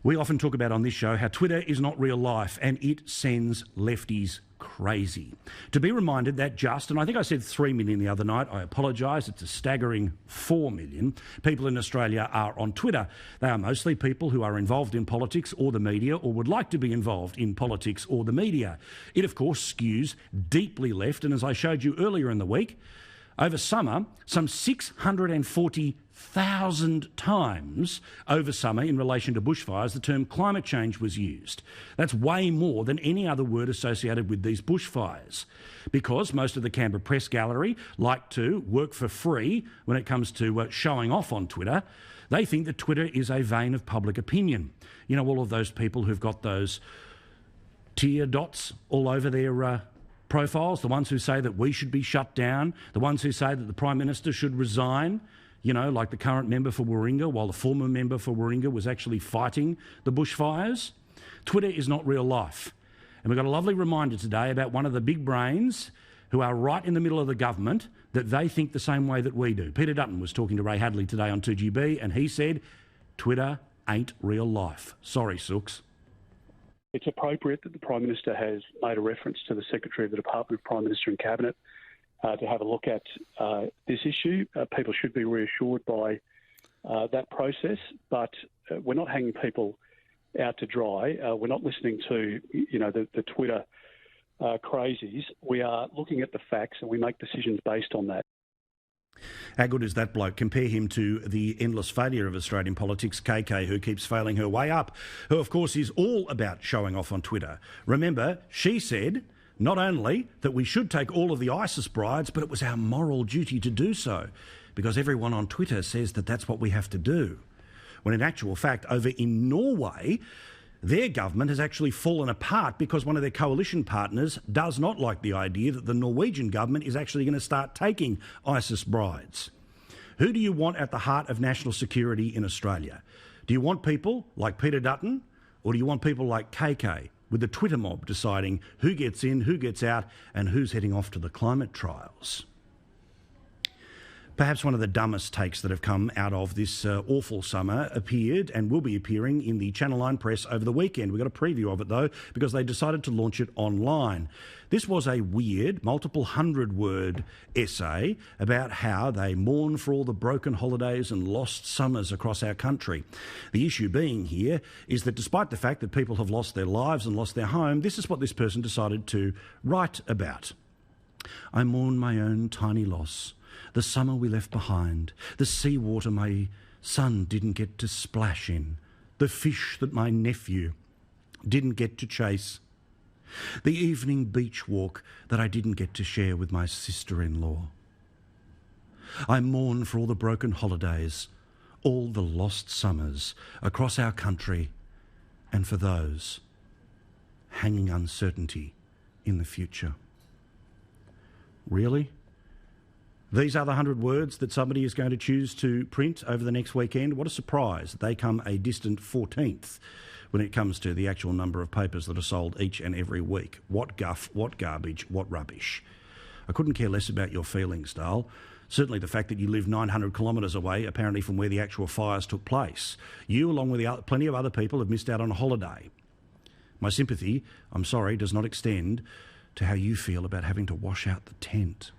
We often talk about on this show how Twitter is not real life and it sends lefties crazy. To be reminded that and I think I said 3 million the other night, I apologise, it's a staggering 4 million people in Australia are on Twitter. They are mostly people who are involved in politics or the media or would like to be involved in politics or the media. It, of course, skews deeply left, and as I showed you earlier in the week, over summer, some 640,000 times over summer in relation to bushfires, the term climate change was used. That's way more than any other word associated with these bushfires. Because most of the Canberra Press Gallery like to work for free when it comes to showing off on Twitter, they think that Twitter is a vein of public opinion. You know, all of those people who've got those tear dots all over their profiles, the ones who say that we should be shut down, the ones who say that the Prime Minister should resign, you know, like the current member for Warringah, while the former member for Warringah was actually fighting the bushfires. Twitter is not real life. And we've got a lovely reminder today about one of the big brains who are right in the middle of the government, that they think the same way that we do. Peter Dutton was talking to Ray Hadley today on 2GB, and he said, Twitter ain't real life. Sorry, Sooks. It's appropriate that the Prime Minister has made a reference to the Secretary of the Department of Prime Minister and Cabinet to have a look at this issue. People should be reassured by that process, but we're not hanging people out to dry. We're not listening to, you know, the Twitter crazies. We are looking at the facts and we make decisions based on that. How good is that bloke? Compare him to the endless failure of Australian politics, KK, who keeps failing her way up, who, of course, is all about showing off on Twitter. Remember, she said not only that we should take all of the ISIS brides, but it was our moral duty to do so, because everyone on Twitter says that that's what we have to do. When in actual fact, over in Norway, their government has actually fallen apart because one of their coalition partners does not like the idea that the Norwegian government is actually going to start taking ISIS brides. Who do you want at the heart of national security in Australia? Do you want people like Peter Dutton, or do you want people like KK with the Twitter mob deciding who gets in, who gets out, and who's heading off to the climate trials? Perhaps one of the dumbest takes that have come out of this awful summer appeared and will be appearing in the Channel 9 press over the weekend. We got a preview of it, though, because they decided to launch it online. This was a weird, multiple hundred-word essay about how they mourn for all the broken holidays and lost summers across our country. The issue being here is that despite the fact that people have lost their lives and lost their home, this is what this person decided to write about. I mourn my own tiny loss. The summer we left behind, the seawater my son didn't get to splash in, the fish that my nephew didn't get to chase, the evening beach walk that I didn't get to share with my sister-in-law. I mourn for all the broken holidays, all the lost summers across our country, and for those hanging uncertainty in the future. Really? These are the 100 words that somebody is going to choose to print over the next weekend. What a surprise. They come a distant 14th when it comes to the actual number of papers that are sold each and every week. What guff, what garbage, what rubbish. I couldn't care less about your feelings, Dale. Certainly the fact that you live 900 kilometres away, apparently from where the actual fires took place. You, along with plenty of other people, have missed out on a holiday. My sympathy, I'm sorry, does not extend to how you feel about having to wash out the tent.